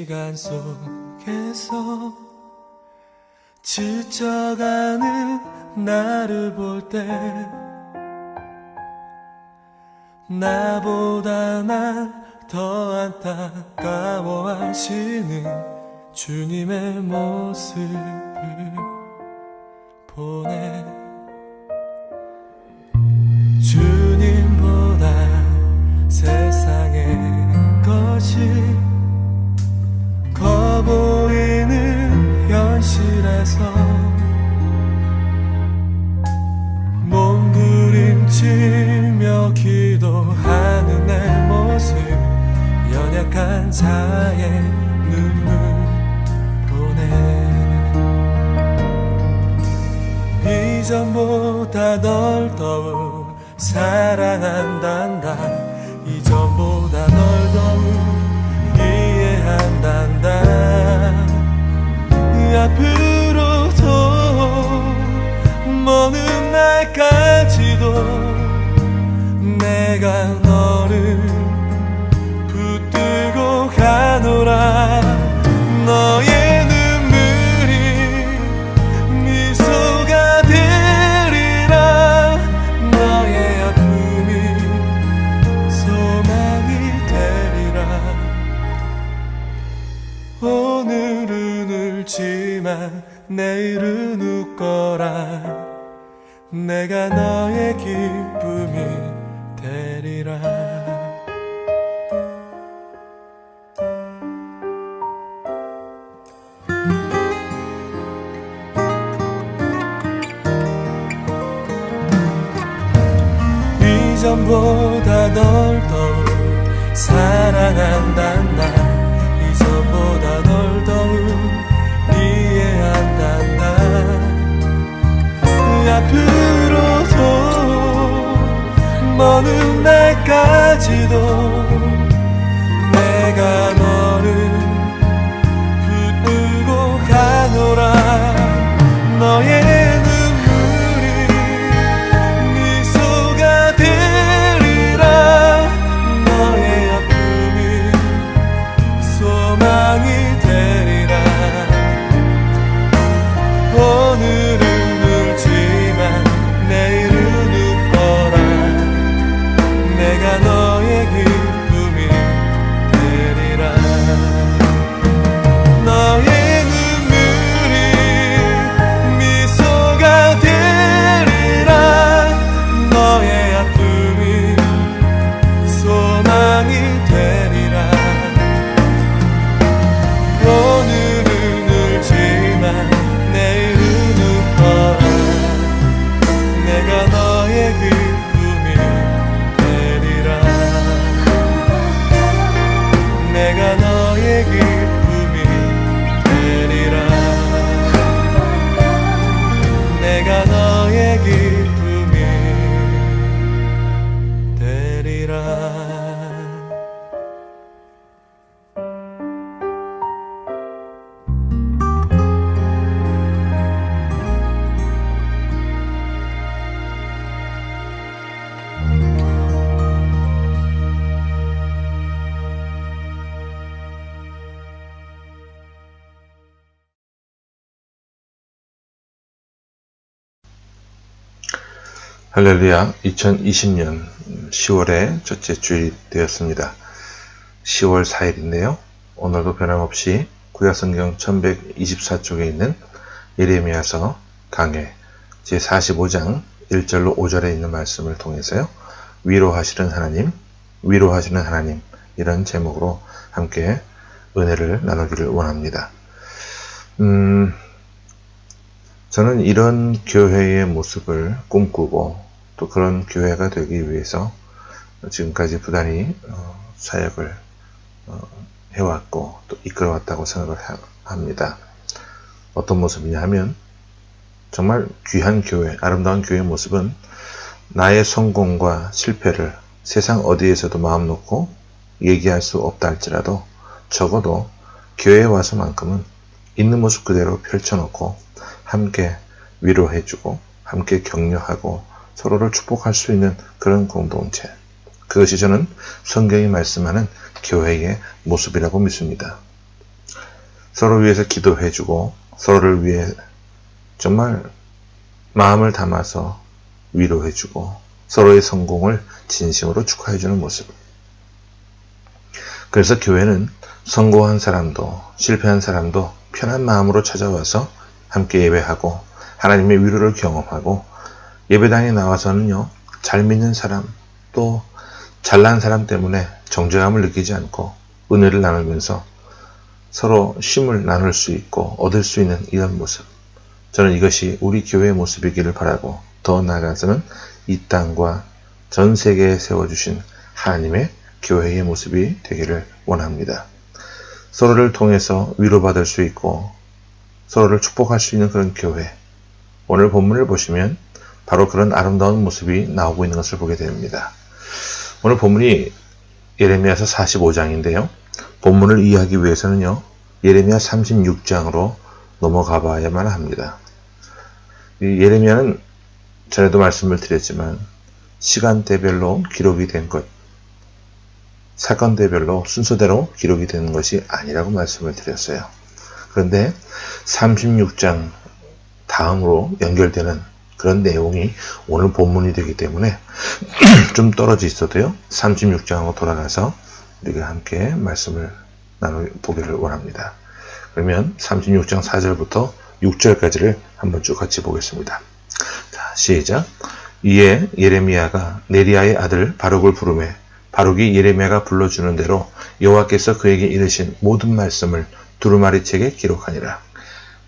시간 속에서 지쳐가는 나를 볼 때 나보다 날 더 안타까워하시는 주님의 모습을 보네. 주님보다 세상의 것이 커 보이는 현실에서 몸부림치며 기도하는 내 모습, 연약한 자의 눈물 보내. 이전보다 널 더욱 사랑한단다. 이전보다 널 더욱 이해한단다. 앞으로도 먼 날까지도 내가 너를 붙들고 가노라. 너의 눈물이 미소가 되리라. 너의 아픔이 소망이 되리라. 오늘은 울지만 내일은 웃거라. 내가 너의 기쁨이 되리라. 이전보다 널 더욱 사랑한단다. 이전보다 널 더욱 이해한단다. 앞으로도 먼 날까지도 내가 너를 붙들고 가노라. 너의 눈물이 미소가 되리라. 너의 아픔이 소망이 되리라. 오늘은 내일은 웃거라. 내가 너의 기쁨이 되리라. 너의 눈물이 미소가 되리라. 너의 아픔이 소망이 되리라. 오늘은 울지만 내일은 웃거라. 내가 너의 기쁨이 되리라. 내가 너의 기쁨이 되리라. 내가 너의 기쁨이 되리라. 할렐루야. 2020년 10월의 첫째 주일이 되었습니다. 10월 4일인데요. 오늘도 변함없이 구약성경 1124쪽에 있는 예레미야서 강해 제45장 1절로 5절에 있는 말씀을 통해서요. 위로하시는 하나님, 위로하시는 하나님, 이런 제목으로 함께 은혜를 나누기를 원합니다. 저는 이런 교회의 모습을 꿈꾸고 또 그런 교회가 되기 위해서 지금까지 부단히 사역을 해왔고 또 이끌어왔다고 생각을 합니다. 어떤 모습이냐 하면 정말 귀한 교회, 아름다운 교회의 모습은 나의 성공과 실패를 세상 어디에서도 마음 놓고 얘기할 수 없다 할지라도 적어도 교회에 와서만큼은 있는 모습 그대로 펼쳐놓고 함께 위로해주고 함께 격려하고 서로를 축복할 수 있는 그런 공동체, 그것이 저는 성경이 말씀하는 교회의 모습이라고 믿습니다. 서로 위해서 기도해주고 서로를 위해 정말 마음을 담아서 위로해주고 서로의 성공을 진심으로 축하해주는 모습. 그래서 교회는 성공한 사람도 실패한 사람도 편한 마음으로 찾아와서 함께 예배하고 하나님의 위로를 경험하고 예배당에 나와서는요, 잘 믿는 사람 또 잘난 사람 때문에 정죄감을 느끼지 않고 은혜를 나누면서 서로 쉼을 나눌 수 있고 얻을 수 있는 이런 모습. 저는 이것이 우리 교회의 모습이기를 바라고 더 나아가서는 이 땅과 전 세계에 세워주신 하나님의 교회의 모습이 되기를 원합니다. 서로를 통해서 위로받을 수 있고 서로를 축복할 수 있는 그런 교회. 오늘 본문을 보시면 바로 그런 아름다운 모습이 나오고 있는 것을 보게 됩니다. 오늘 본문이 예레미야서 45장인데요. 본문을 이해하기 위해서는요, 예레미야 36장으로 넘어가 봐야만 합니다. 이 예레미야는 전에도 말씀을 드렸지만 시간대별로 기록이 된 것, 사건대별로 순서대로 기록이 되는 것이 아니라고 말씀을 드렸어요. 그런데 36장 다음으로 연결되는 그런 내용이 오늘 본문이 되기 때문에 좀 떨어져 있어도요, 36장으로 돌아가서 우리가 함께 말씀을 나눠보기를 원합니다. 그러면 36장 4절부터 6절까지를 한번 쭉 같이 보겠습니다. 자, 시작. 이에 예레미야가 네리야의 아들 바룩을 부르매 바룩이 예레미야가 불러주는 대로 여호와께서 그에게 이르신 모든 말씀을 두루마리 책에 기록하니라.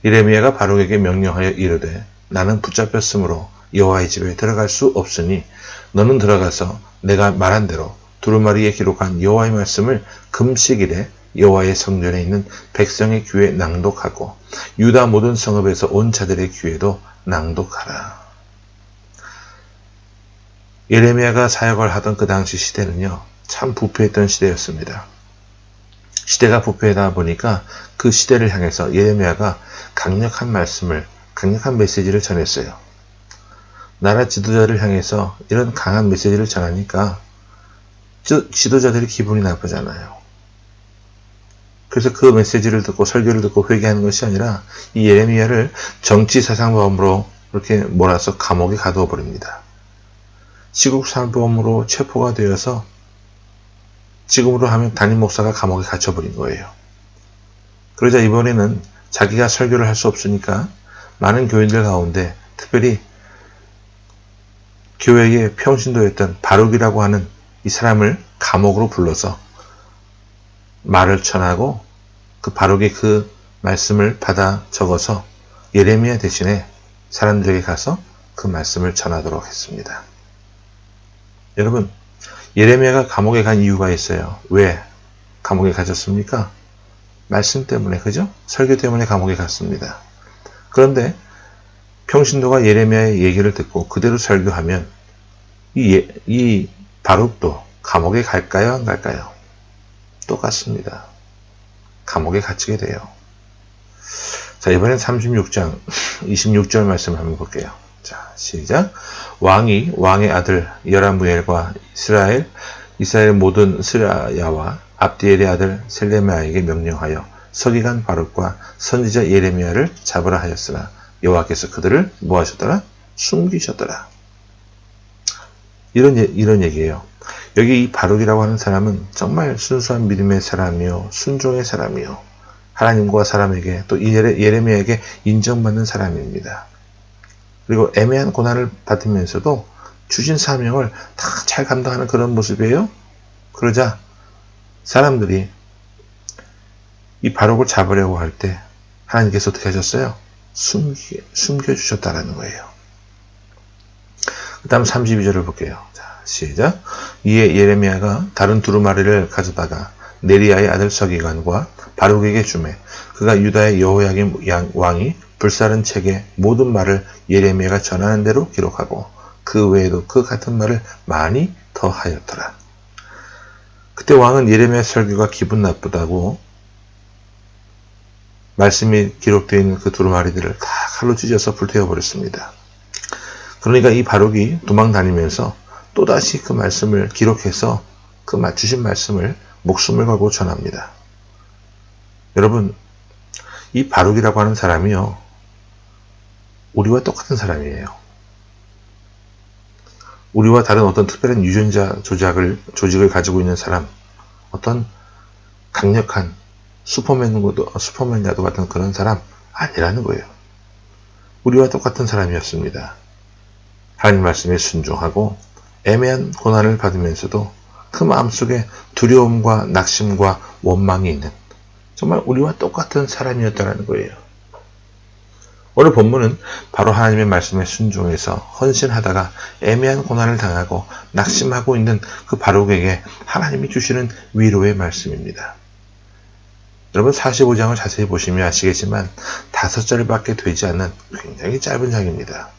예레미야가 바룩에게 명령하여 이르되 나는 붙잡혔으므로 여호와의 집에 들어갈 수 없으니 너는 들어가서 내가 말한 대로 두루마리에 기록한 여호와의 말씀을 금식일에 여호와의 성전에 있는 백성의 귀에 낭독하고 유다 모든 성읍에서 온 자들의 귀에도 낭독하라. 예레미야가 사역을 하던 그 당시 시대는요, 참 부패했던 시대였습니다. 시대가 부패하다 보니까 그 시대를 향해서 예레미야가 강력한 말씀을, 강력한 메시지를 전했어요. 나라 지도자를 향해서 이런 강한 메시지를 전하니까 지도자들이 기분이 나쁘잖아요. 그래서 그 메시지를 듣고 설교를 듣고 회개하는 것이 아니라 이 예레미야를 정치사상범으로 이렇게 몰아서 감옥에 가두어 버립니다. 시국살범으로 체포가 되어서 지금으로 하면 담임 목사가 감옥에 갇혀버린 거예요. 그러자 이번에는 자기가 설교를 할 수 없으니까 많은 교인들 가운데 특별히 교회의 평신도였던 바룩이라고 하는 이 사람을 감옥으로 불러서 말을 전하고 그 바룩이 그 말씀을 받아 적어서 예레미야 대신에 사람들에게 가서 그 말씀을 전하도록 했습니다. 여러분, 예레미야가 감옥에 간 이유가 있어요. 왜 감옥에 갇혔습니까? 말씀 때문에, 그죠? 설교 때문에 감옥에 갔습니다. 그런데 평신도가 예레미야의 얘기를 듣고 그대로 설교하면 이 바룩도 감옥에 갈까요? 안 갈까요? 똑같습니다. 감옥에 갇히게 돼요. 자, 이번엔 36장 26절 말씀 한번 볼게요. 자, 시작. 왕의 아들 여라무엘과 이스라엘 모든 스라야와 압디엘의 아들 셀레미야에게 명령하여 서기관 바룩과 선지자 예레미야를 잡으라 하였으나 여호와께서 그들을 뭐 하셨더라? 숨기셨더라. 이런 얘기예요. 여기 이 바룩이라고 하는 사람은 정말 순수한 믿음의 사람이요, 순종의 사람이요, 하나님과 사람에게 또 예레미야에게 인정받는 사람입니다. 그리고 애매한 고난을 받으면서도 주신 사명을 다 잘 감당하는 그런 모습이에요. 그러자 사람들이 이 바룩을 잡으려고 할 때 하나님께서 어떻게 하셨어요? 숨겨주셨다라는 거예요. 그 다음 32절을 볼게요. 자, 시작. 이에 예레미야가 다른 두루마리를 가져다가 네리야의 아들 서기관과 바룩에게 주매 그가 유다의 여호야김 왕이 불사른 책에 모든 말을 예레미야가 전하는 대로 기록하고 그 외에도 그 같은 말을 많이 더 하였더라. 그때 왕은 예레미야 설교가 기분 나쁘다고 말씀이 기록되어 있는 그 두루마리들을 다 칼로 찢어서 불태워버렸습니다. 그러니까 이 바룩이 도망 다니면서 또다시 그 말씀을 기록해서 그 주신 말씀을 목숨을 걸고 전합니다. 여러분, 이 바룩이라고 하는 사람이요, 우리와 똑같은 사람이에요. 우리와 다른 어떤 특별한 유전자 조직을 가지고 있는 사람, 어떤 강력한 슈퍼맨과도 같은 그런 사람 아니라는 거예요. 우리와 똑같은 사람이었습니다. 하나님 말씀에 순종하고 애매한 고난을 받으면서도 그 마음속에 두려움과 낙심과 원망이 있는 정말 우리와 똑같은 사람이었다는 거예요. 오늘 본문은 바로 하나님의 말씀에 순종해서 헌신하다가 애매한 고난을 당하고 낙심하고 있는 그 바룩에게 하나님이 주시는 위로의 말씀입니다. 여러분 45장을 자세히 보시면 아시겠지만 5절밖에 되지 않는 굉장히 짧은 장입니다.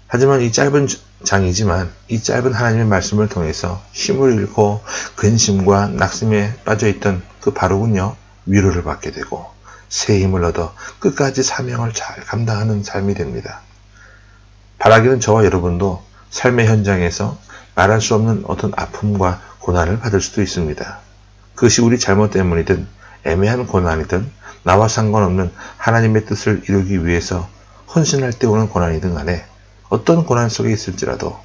하지만 이 짧은 장이지만 이 짧은 하나님의 말씀을 통해서 힘을 잃고 근심과 낙심에 빠져있던 그 바룩은요, 위로를 받게 되고 새 힘을 얻어 끝까지 사명을 잘 감당하는 삶이 됩니다. 바라기는 저와 여러분도 삶의 현장에서 말할 수 없는 어떤 아픔과 고난을 받을 수도 있습니다. 그것이 우리 잘못 때문이든 애매한 고난이든 나와 상관없는 하나님의 뜻을 이루기 위해서 헌신할 때 오는 고난이든 간에 어떤 고난 속에 있을지라도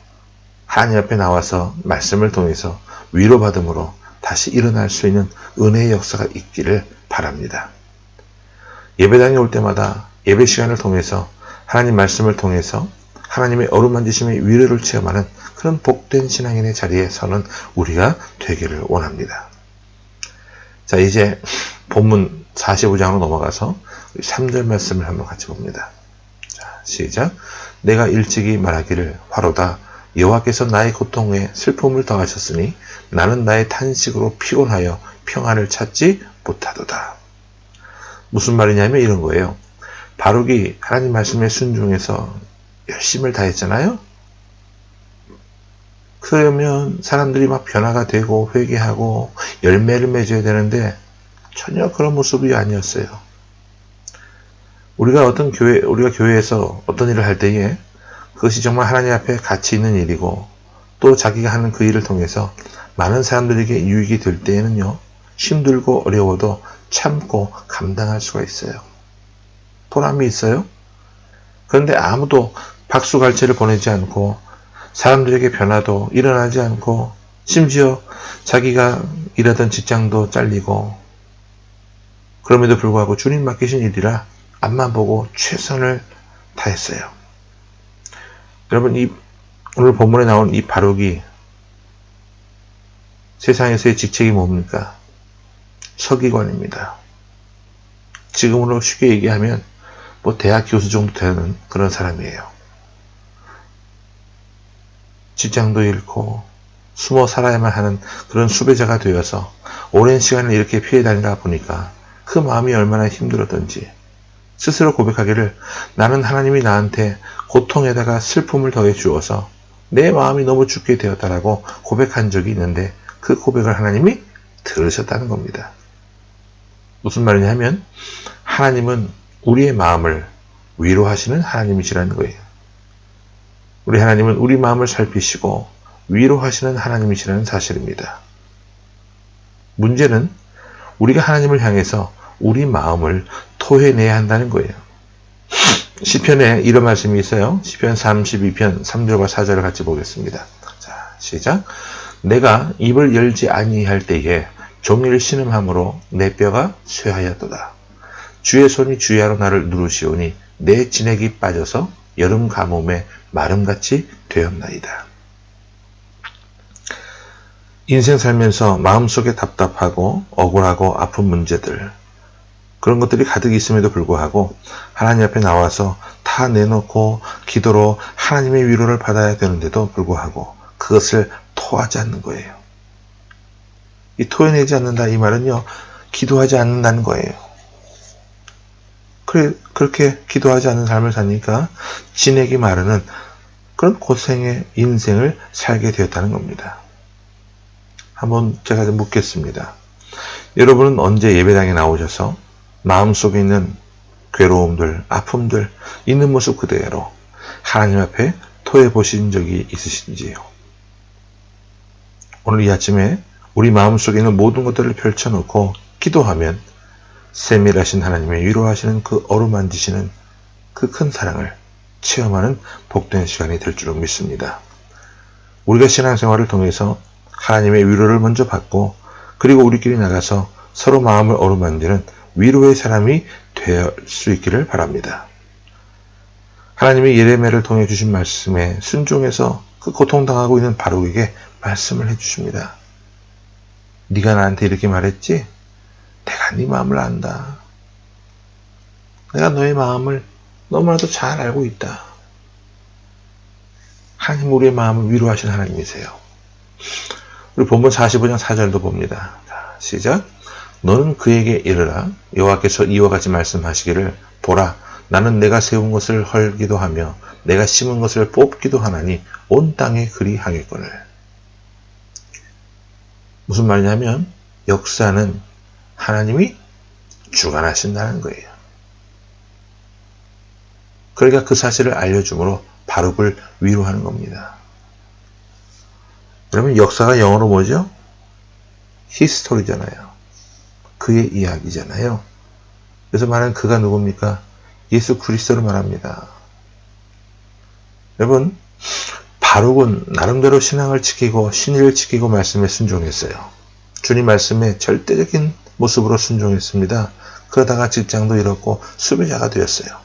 하나님 앞에 나와서 말씀을 통해서 위로받음으로 다시 일어날 수 있는 은혜의 역사가 있기를 바랍니다. 예배당에 올 때마다 예배 시간을 통해서 하나님 말씀을 통해서 하나님의 어루만지심의 위로를 체험하는 그런 복된 신앙인의 자리에 서는 우리가 되기를 원합니다. 자, 이제 본문 45장으로 넘어가서 3절 말씀을 한번 같이 봅니다. 자, 시작. 내가 일찍이 말하기를 화로다. 여호와께서 나의 고통에 슬픔을 더하셨으니 나는 나의 탄식으로 피곤하여 평안을 찾지 못하도다. 무슨 말이냐면 이런 거예요. 바룩이 하나님 말씀에 순종해서 열심을 다했잖아요. 그러면 사람들이 막 변화가 되고 회개하고 열매를 맺어야 되는데 전혀 그런 모습이 아니었어요. 우리가 교회에서 어떤 일을 할 때에 그것이 정말 하나님 앞에 가치 있는 일이고 또 자기가 하는 그 일을 통해서 많은 사람들에게 유익이 될 때에는요, 힘들고 어려워도 참고 감당할 수가 있어요. 보람이 있어요. 그런데 아무도 박수갈채를 보내지 않고 사람들에게 변화도 일어나지 않고 심지어 자기가 일하던 직장도 잘리고 그럼에도 불구하고 주님 맡기신 일이라 앞만 보고 최선을 다했어요. 여러분, 오늘 본문에 나온 이 바룩이 세상에서의 직책이 뭡니까? 서기관입니다. 지금으로 쉽게 얘기하면 대학 교수 정도 되는 그런 사람이에요. 직장도 잃고 숨어 살아야만 하는 그런 수배자가 되어서 오랜 시간을 이렇게 피해 다니다 보니까 그 마음이 얼마나 힘들었던지 스스로 고백하기를 나는 하나님이 나한테 고통에다가 슬픔을 더해 주어서 내 마음이 너무 죽게 되었다라고 고백한 적이 있는데 그 고백을 하나님이 들으셨다는 겁니다. 무슨 말이냐면 하나님은 우리의 마음을 위로하시는 하나님이시라는 거예요. 우리 하나님은 우리 마음을 살피시고 위로하시는 하나님이시라는 사실입니다. 문제는 우리가 하나님을 향해서 우리 마음을 토해내야 한다는 거예요. 시편에 이런 말씀이 있어요. 시편 32편 3절과 4절을 같이 보겠습니다. 자, 시작. 내가 입을 열지 아니할 때에 종일 신음함으로 내 뼈가 쇠하였도다. 주의 손이 주야로 나를 누르시오니 내 진액이 빠져서 여름 가뭄에 마름같이 되었나이다. 인생 살면서 마음속에 답답하고 억울하고 아픈 문제들, 그런 것들이 가득 있음에도 불구하고 하나님 앞에 나와서 다 내놓고 기도로 하나님의 위로를 받아야 되는데도 불구하고 그것을 토하지 않는 거예요. 이 토해내지 않는다 이 말은요, 기도하지 않는다는 거예요. 그렇게 기도하지 않는 삶을 사니까 진액이 마르는 그런 고생의 인생을 살게 되었다는 겁니다. 한번 제가 묻겠습니다. 여러분은 언제 예배당에 나오셔서 마음속에 있는 괴로움들, 아픔들 있는 모습 그대로 하나님 앞에 토해 보신 적이 있으신지요? 오늘 이 아침에 우리 마음속에 있는 모든 것들을 펼쳐놓고 기도하면 세밀하신 하나님의 위로하시는 그 어루만지시는 그 큰 사랑을 체험하는 복된 시간이 될 줄로 믿습니다. 우리가 신앙생활을 통해서 하나님의 위로를 먼저 받고 그리고 우리끼리 나가서 서로 마음을 어루만지는 위로의 사람이 될 수 있기를 바랍니다. 하나님이 예레미야를 통해 주신 말씀에 순종해서 그 고통당하고 있는 바룩에게 말씀을 해주십니다. 네가 나한테 이렇게 말했지? 내가 네 마음을 안다. 내가 너의 마음을 너무나도 잘 알고 있다. 하나님 우리의 마음을 위로하시는 하나님이세요. 우리 본문 45장 4절도 봅니다. 자, 시작. 너는 그에게 이르라. 여호와께서 이와 같이 말씀하시기를 보라. 나는 내가 세운 것을 헐기도 하며 내가 심은 것을 뽑기도 하나니 온 땅에 그리 하겠거늘. 무슨 말이냐면 역사는 하나님이 주관하신다는 거예요. 그러니까 그 사실을 알려줌으로 바룩을 위로하는 겁니다. 그러면 역사가 영어로 뭐죠? 히스토리잖아요. 그의 이야기잖아요. 그래서 말하는 그가 누굽니까? 예수 그리스도를 말합니다. 여러분, 바룩은 나름대로 신앙을 지키고 신의를 지키고 말씀에 순종했어요. 주님 말씀에 절대적인 모습으로 순종했습니다. 그러다가 직장도 잃었고 수배자가 되었어요.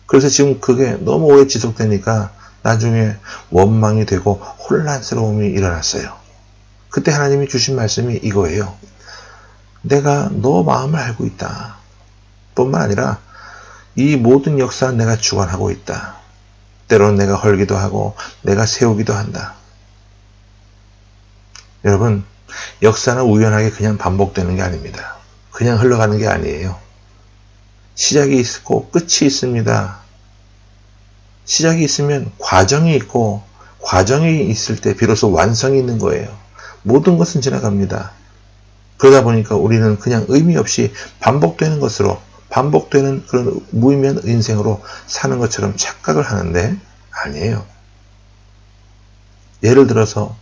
그래서 지금 그게 너무 오래 지속되니까 나중에 원망이 되고 혼란스러움이 일어났어요. 그때 하나님이 주신 말씀이 이거예요. 내가 너 마음을 알고 있다. 뿐만 아니라 이 모든 역사는 내가 주관하고 있다. 때로는 내가 헐기도 하고 내가 세우기도 한다. 여러분, 역사는 우연하게 그냥 반복되는 게 아닙니다. 그냥 흘러가는 게 아니에요. 시작이 있고 끝이 있습니다. 시작이 있으면 과정이 있고 과정이 있을 때 비로소 완성이 있는 거예요. 모든 것은 지나갑니다. 그러다 보니까 우리는 그냥 의미 없이 반복되는 것으로 반복되는 그런 무의미한 인생으로 사는 것처럼 착각을 하는데 아니에요. 예를 들어서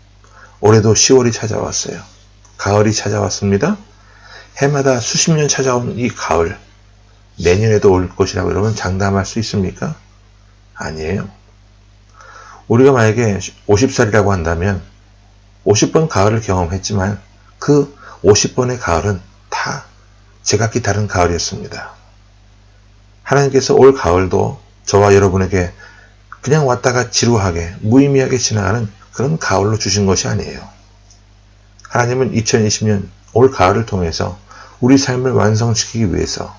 올해도 10월이 찾아왔어요. 가을이 찾아왔습니다. 해마다 수십 년 찾아온 이 가을, 내년에도 올 것이라고 여러분 장담할 수 있습니까? 아니에요. 우리가 만약에 50살이라고 한다면 50번 가을을 경험했지만 그 50번의 가을은 다 제각기 다른 가을이었습니다. 하나님께서 올 가을도 저와 여러분에게 그냥 왔다가 지루하게 무의미하게 지나가는 그런 가을로 주신 것이 아니에요. 하나님은 2020년 올 가을을 통해서 우리 삶을 완성시키기 위해서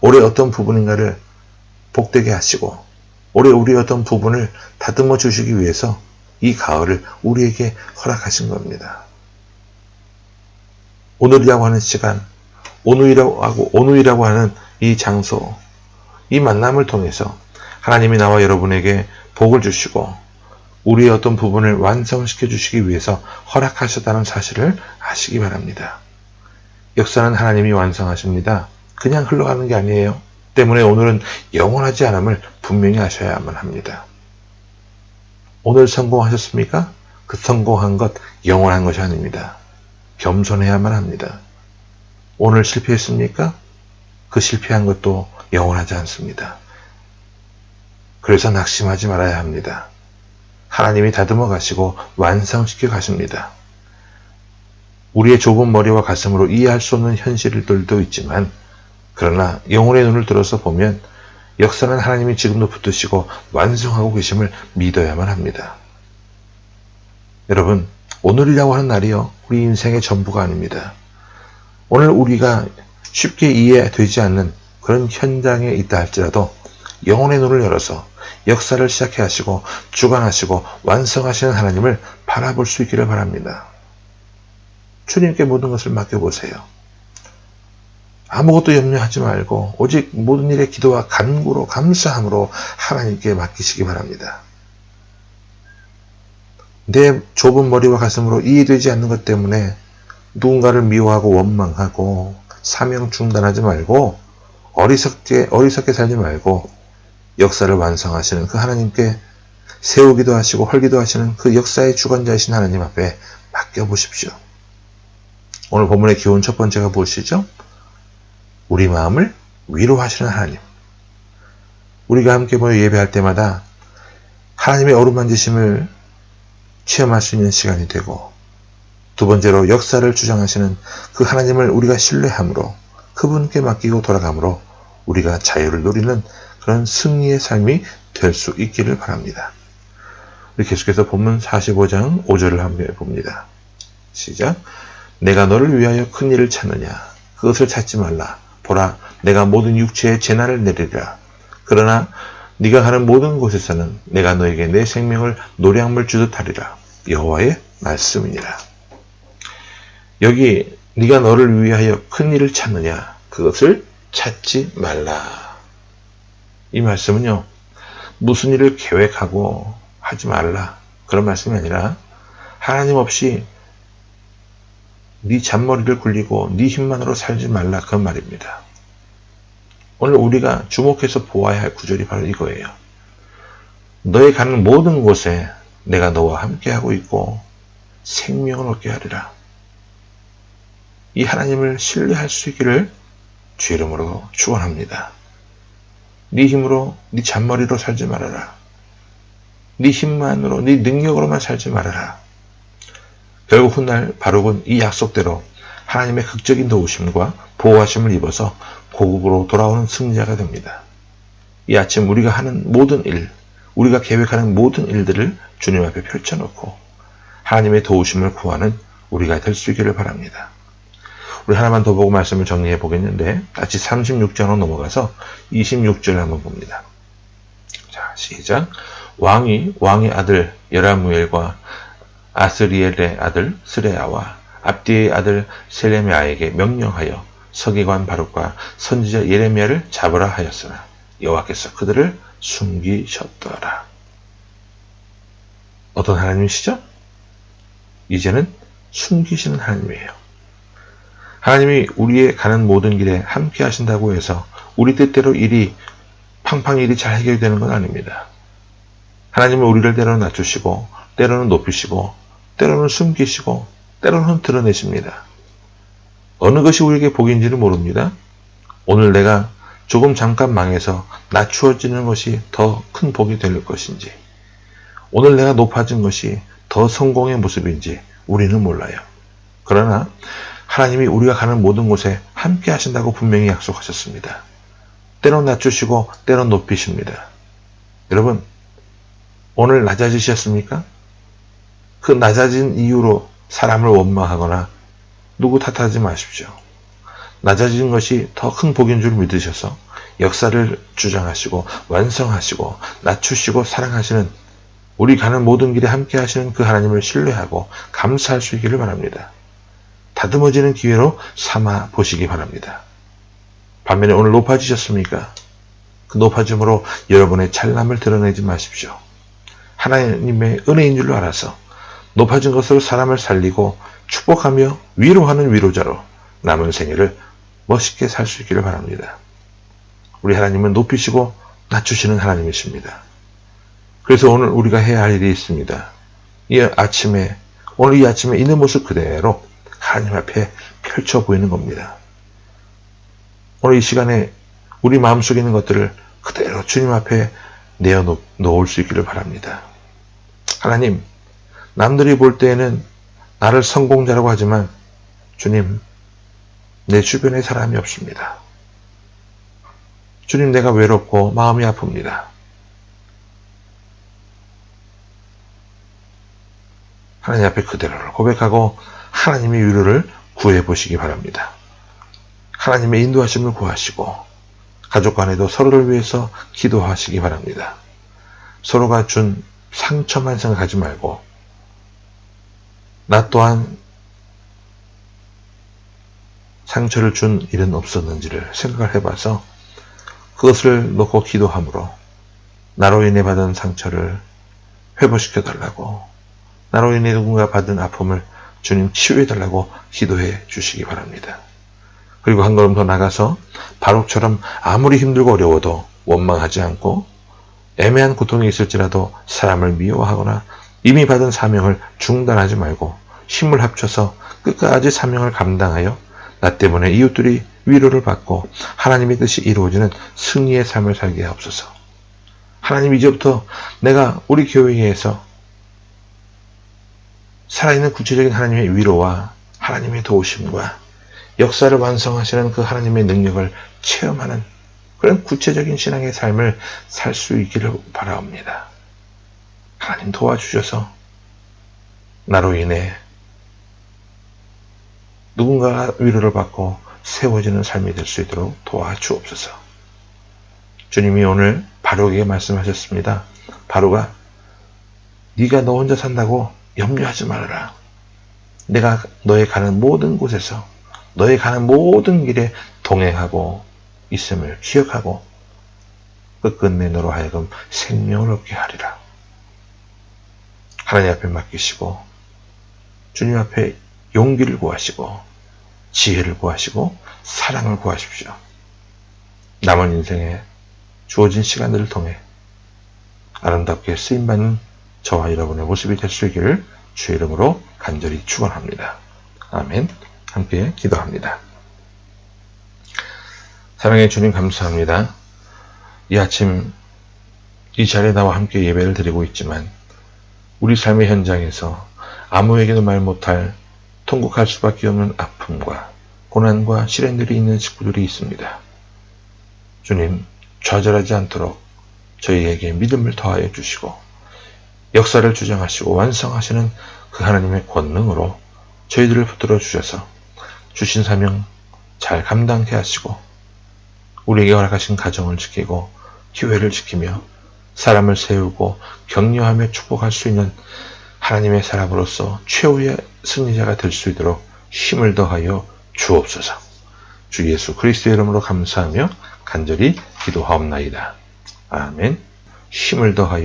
올해 어떤 부분인가를 복되게 하시고 올해 우리 어떤 부분을 다듬어 주시기 위해서 이 가을을 우리에게 허락하신 겁니다. 오늘이라고 하는 시간, 오늘이라고 하는 이 장소, 이 만남을 통해서 하나님이 나와 여러분에게 복을 주시고 우리의 어떤 부분을 완성시켜 주시기 위해서 허락하셨다는 사실을 아시기 바랍니다. 역사는 하나님이 완성하십니다. 그냥 흘러가는 게 아니에요. 때문에 오늘은 영원하지 않음을 분명히 아셔야만 합니다. 오늘 성공하셨습니까? 그 성공한 것 영원한 것이 아닙니다. 겸손해야만 합니다. 오늘 실패했습니까? 그 실패한 것도 영원하지 않습니다. 그래서 낙심하지 말아야 합니다. 하나님이 다듬어 가시고 완성시켜 가십니다. 우리의 좁은 머리와 가슴으로 이해할 수 없는 현실들도 있지만 그러나 영혼의 눈을 들어서 보면 역사는 하나님이 지금도 붙드시고 완성하고 계심을 믿어야만 합니다. 여러분, 오늘이라고 하는 날이요, 우리 인생의 전부가 아닙니다. 오늘 우리가 쉽게 이해되지 않는 그런 현장에 있다 할지라도 영혼의 눈을 열어서 역사를 시작해 하시고 주관하시고 완성하시는 하나님을 바라볼 수 있기를 바랍니다. 주님께 모든 것을 맡겨보세요. 아무것도 염려하지 말고 오직 모든 일에 기도와 간구로 감사함으로 하나님께 맡기시기 바랍니다. 내 좁은 머리와 가슴으로 이해되지 않는 것 때문에 누군가를 미워하고 원망하고 사명 중단하지 말고 어리석게 살지 말고 역사를 완성하시는 그 하나님께 세우기도 하시고 헐기도 하시는 그 역사의 주관자이신 하나님 앞에 맡겨보십시오. 오늘 본문의 기본 첫 번째가 무엇이죠? 우리 마음을 위로하시는 하나님. 우리가 함께 모여 예배할 때마다 하나님의 어루만지심을 체험할 수 있는 시간이 되고, 두 번째로 역사를 주장하시는 그 하나님을 우리가 신뢰함으로 그분께 맡기고 돌아감으로 우리가 자유를 누리는 그런 승리의 삶이 될 수 있기를 바랍니다. 우리 계속해서 본문 45장 5절을 함께 봅니다. 시작. 내가 너를 위하여 큰 일을 찾느냐? 그것을 찾지 말라. 보라, 내가 모든 육체에 재난을 내리리라. 그러나 네가 가는 모든 곳에서는 내가 너에게 내 생명을 노량물 주듯 하리라. 여호와의 말씀이니라. 여기 네가 너를 위하여 큰 일을 찾느냐? 그것을 찾지 말라. 이 말씀은요, 무슨 일을 계획하고 하지 말라, 그런 말씀이 아니라 하나님 없이 네 잔머리를 굴리고 네 힘만으로 살지 말라, 그런 말입니다. 오늘 우리가 주목해서 보아야 할 구절이 바로 이거예요. 너의 가는 모든 곳에 내가 너와 함께하고 있고 생명을 얻게 하리라. 이 하나님을 신뢰할 수 있기를 주 이름으로 축원합니다. 네 힘으로, 네 잔머리로 살지 말아라. 네 힘만으로, 네 능력으로만 살지 말아라. 결국 훗날 바룩은 이 약속대로 하나님의 극적인 도우심과 보호하심을 입어서 고국으로 돌아오는 승리자가 됩니다. 이 아침 우리가 하는 모든 일, 우리가 계획하는 모든 일들을 주님 앞에 펼쳐놓고 하나님의 도우심을 구하는 우리가 될 수 있기를 바랍니다. 우리 하나만 더 보고 말씀을 정리해 보겠는데, 같이 36장으로 넘어가서 26절을 한번 봅니다. 자, 시작. 왕의 아들 여라무엘과 아스리엘의 아들 스레야와 압디의 아들 셀레미아에게 명령하여 서기관 바룩과 선지자 예레미야를 잡으라 하였으나 여호와께서 그들을 숨기셨더라. 어떤 하나님이시죠? 이제는 숨기시는 하나님이에요. 하나님이 우리의 가는 모든 길에 함께 하신다고 해서 우리 뜻대로 일이 팡팡 일이 잘 해결되는 건 아닙니다. 하나님은 우리를 때로는 낮추시고 때로는 높이시고 때로는 숨기시고 때로는 드러내십니다. 어느 것이 우리에게 복인지는 모릅니다. 오늘 내가 조금 잠깐 망해서 낮추어지는 것이 더 큰 복이 될 것인지, 오늘 내가 높아진 것이 더 성공의 모습인지 우리는 몰라요. 그러나 하나님이 우리가 가는 모든 곳에 함께 하신다고 분명히 약속하셨습니다. 때론 낮추시고 때론 높이십니다. 여러분, 오늘 낮아지셨습니까? 그 낮아진 이유로 사람을 원망하거나 누구 탓하지 마십시오. 낮아진 것이 더 큰 복인 줄 믿으셔서 역사를 주장하시고 완성하시고 낮추시고 사랑하시는, 우리 가는 모든 길에 함께 하시는 그 하나님을 신뢰하고 감사할 수 있기를 바랍니다. 다듬어지는 기회로 삼아 보시기 바랍니다. 반면에 오늘 높아지셨습니까? 그 높아짐으로 여러분의 찬란함을 드러내지 마십시오. 하나님의 은혜인 줄로 알아서 높아진 것으로 사람을 살리고 축복하며 위로하는 위로자로 남은 생애를 멋있게 살 수 있기를 바랍니다. 우리 하나님은 높이시고 낮추시는 하나님이십니다. 그래서 오늘 우리가 해야 할 일이 있습니다. 오늘 이 아침에 있는 모습 그대로 하나님 앞에 펼쳐 보이는 겁니다. 오늘 이 시간에 우리 마음속에 있는 것들을 그대로 주님 앞에 내어놓을 수 있기를 바랍니다. 하나님, 남들이 볼 때에는 나를 성공자라고 하지만 주님, 내 주변에 사람이 없습니다. 주님, 내가 외롭고 마음이 아픕니다. 하나님 앞에 그대로를 고백하고 하나님의 위로를 구해보시기 바랍니다. 하나님의 인도하심을 구하시고 가족 간에도 서로를 위해서 기도하시기 바랍니다. 서로가 준 상처만 생각하지 말고 나 또한 상처를 준 일은 없었는지를 생각을 해봐서 그것을 놓고 기도함으로 나로 인해 받은 상처를 회복시켜 달라고, 나로 인해 누군가 받은 아픔을 주님 치유해 달라고 기도해 주시기 바랍니다. 그리고 한 걸음 더 나가서 바룩처럼 아무리 힘들고 어려워도 원망하지 않고 애매한 고통이 있을지라도 사람을 미워하거나 이미 받은 사명을 중단하지 말고 힘을 합쳐서 끝까지 사명을 감당하여 나 때문에 이웃들이 위로를 받고 하나님의 뜻이 이루어지는 승리의 삶을 살게 하옵소서. 하나님, 이제부터 내가 우리 교회에서 살아있는 구체적인 하나님의 위로와 하나님의 도우심과 역사를 완성하시는 그 하나님의 능력을 체험하는 그런 구체적인 신앙의 삶을 살 수 있기를 바라옵니다. 하나님, 도와주셔서 나로 인해 누군가가 위로를 받고 세워지는 삶이 될 수 있도록 도와주옵소서. 주님이 오늘 바로에게 말씀하셨습니다. 바로가 네가 너 혼자 산다고 염려하지 말아라. 내가 너의 가는 모든 곳에서 너의 가는 모든 길에 동행하고 있음을 기억하고 끝끝내 너로 하여금 생명을 얻게 하리라. 하나님 앞에 맡기시고 주님 앞에 용기를 구하시고 지혜를 구하시고 사랑을 구하십시오. 남은 인생에 주어진 시간들을 통해 아름답게 쓰임받는 저와 여러분의 모습이 될 수 있기를 주의 이름으로 간절히 축원합니다. 아멘. 함께 기도합니다. 사랑의 주님, 감사합니다. 이 아침 이 자리에 나와 함께 예배를 드리고 있지만 우리 삶의 현장에서 아무에게도 말 못할 통곡할 수밖에 없는 아픔과 고난과 시련들이 있는 식구들이 있습니다. 주님, 좌절하지 않도록 저희에게 믿음을 더하여 주시고 역사를 주장하시고 완성하시는 그 하나님의 권능으로 저희들을 붙들어 주셔서 주신 사명 잘 감당케 하시고 우리에게 허락하신 가정을 지키고 교회를 지키며 사람을 세우고 격려하며 축복할 수 있는 하나님의 사람으로서 최후의 승리자가 될 수 있도록 힘을 더하여 주옵소서. 주 예수 그리스도의 이름으로 감사하며 간절히 기도하옵나이다. 아멘. 힘을 더하여